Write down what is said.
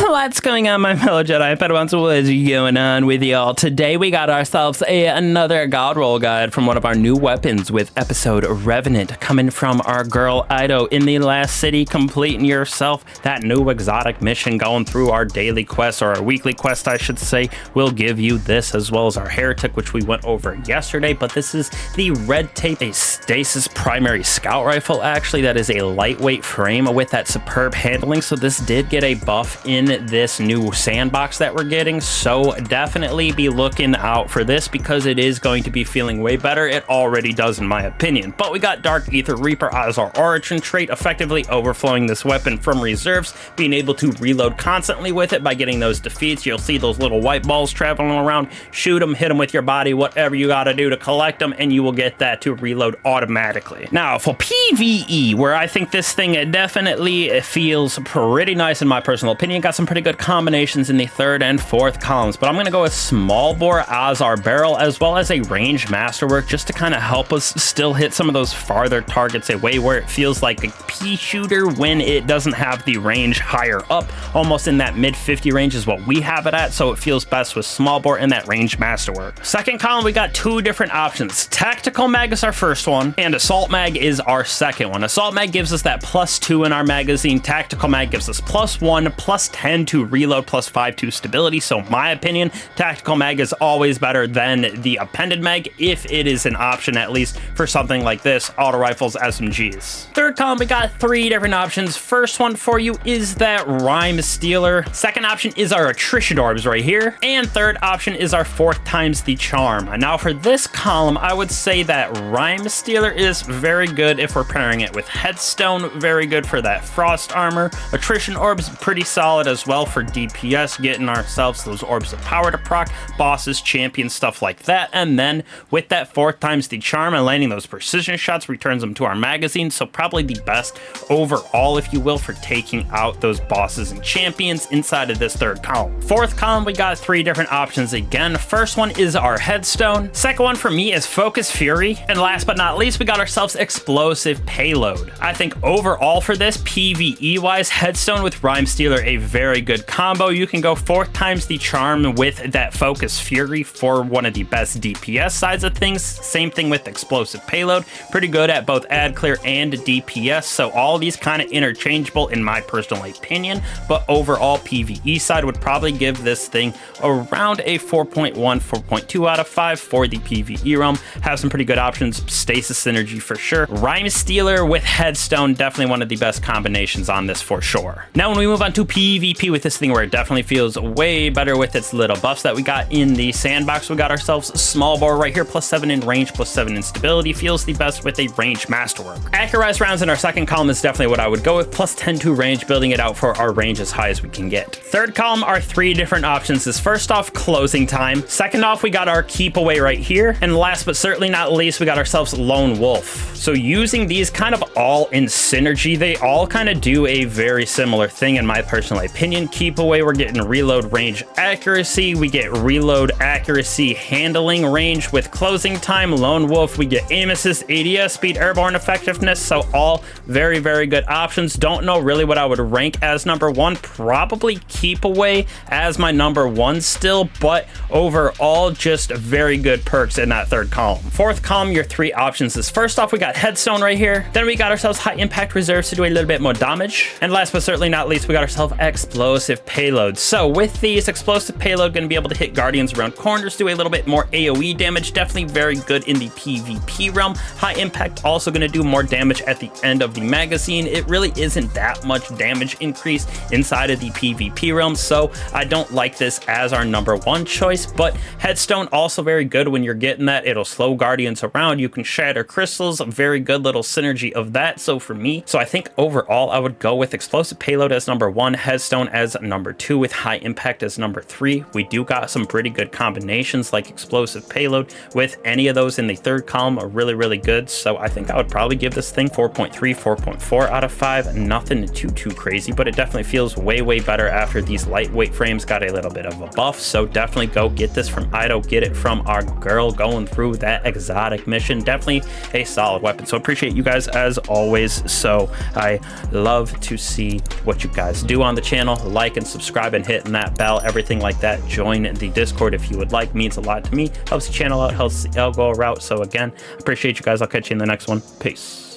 What's going on, my fellow Jedi and Padawans? What is going on with y'all? Today we got ourselves another god roll guide from one of our new weapons with episode Revenant, coming from our girl Ido in the last city, completing yourself that new exotic mission, going through our daily quest, or our weekly quest I should say. We'll give you this as well as our heretic, which we went over yesterday, but this is the red tape, a Stasis primary scout rifle actually, that is a lightweight frame with that superb handling. So this did get a buff in this new sandbox that we're getting, so definitely be looking out for this because it is going to be feeling way better. It already does in my opinion. But we got Dark Ether Reaper as our origin trait, effectively overflowing this weapon from reserves, being able to reload constantly with it by getting those defeats. You'll see those little white balls traveling around, shoot them, hit them with your body, whatever you got to do to collect them, and you will get that to reload automatically. Now for PvE, where I think this thing definitely feels pretty nice in my personal opinion, got some pretty good combinations in the third and fourth columns, but I'm going to go with small bore as our barrel, as well as a range masterwork, just to kind of help us still hit some of those farther targets away where it feels like a pea shooter when it doesn't have the range higher up. Almost in that mid 50 range is what we have it at, so it feels best with small bore in that range masterwork. Second column, we got two different options. Tactical mag is our first one, and assault mag is our second one. Assault mag gives us that +2 in our magazine. Tactical mag gives us +1, +10 to reload, +5 to stability. So in my opinion, tactical mag is always better than the appended mag, if it is an option at least for something like this, auto rifles, SMGs. Third column, we got three different options. First one for you is that Rhyme Stealer. Second option is our attrition orbs right here. And third option is our 4th times the charm. Now for this column, I would say that Rhyme Stealer is very good if we're pairing it with Headstone, very good for that frost armor. Attrition orbs, pretty solid as well for DPS, getting ourselves those orbs of power to proc, bosses, champions, stuff like that. And then with that 4th times the charm and landing those precision shots returns them to our magazine, so probably the best overall, if you will, for taking out those bosses and champions inside of this third column. Fourth column, we got three different options again. First one is our Headstone. Second one for me is Focus Fury. And last but not least, we got ourselves Explosive Payload. I think overall for this, PvE wise, Headstone with Rhyme Stealer, a very good combo. You can go 4th times the charm with that Focus Fury for one of the best DPS sides of things. Same thing with Explosive Payload, pretty good at both ad clear and DPS, so all these kind of interchangeable in my personal opinion. But overall, PvE side would probably give this thing around a 4.1, 4.2 out of 5 for the PvE realm. Have some pretty good options, Stasis Synergy for sure. Rhyme Stealer with Headstone, definitely one of the best combinations on this for sure. Now when we move on to PvP with this thing, where it definitely feels way better with its little buffs that we got in the sandbox, we got ourselves small bore right here, +7 in range, +7 in stability, feels the best with a range masterwork. Accurized rounds in our second column is definitely what I would go with, +10 to range, building it out for our range as high as we can get. Third column are three different options. Is first off closing time, second off we got our keep away right here, and last but certainly not least, we got ourselves Lone Wolf. So using these kind of all in synergy, they all kind of do a very similar thing in my personal opinion. Keep away, we're getting reload range accuracy, we get reload accuracy handling range with closing time. Lone Wolf, we get aim assist, ADS speed, airborne effectiveness, so all very, very good options. Don't know really what I would rank as number one, probably keep away as my number one still, but overall just very good perks in that third column. Fourth column, your three options is first off we got Headstone right here, then we got ourselves high impact reserves to do a little bit more damage, and last but certainly not least we got ourselves Explosive Payload. So with these, Explosive Payload going to be able to hit guardians around corners, do a little bit more AoE damage, definitely very good in the PvP realm. High impact also going to do more damage at the end of the magazine. It really isn't that much damage increase inside of the PvP realm, so I don't like this as our number one choice. But Headstone also very good when you're getting that. It'll slow guardians around, you can shatter crystals, a very good little synergy of that. So for me, I think overall I would go with Explosive Payload as number one, Headstone as number two, with high impact as number three. We do got some pretty good combinations like Explosive Payload with any of those in the third column are really, really good. So I think I would probably give this thing 4.3, 4.4 out of 5. Nothing too crazy, but it definitely feels way better after these lightweight frames got a little bit of a buff. So definitely go get this from Ido, get it from our girl going through that exotic mission. Definitely a solid weapon. So appreciate you guys as always. So I love to see what you guys do on the channel. channel, like and subscribe and hitting that bell, everything like that. Join the Discord if you would like, means a lot to me, helps the channel out, helps the algo route. So again, appreciate you guys. I'll catch you in the next one. Peace.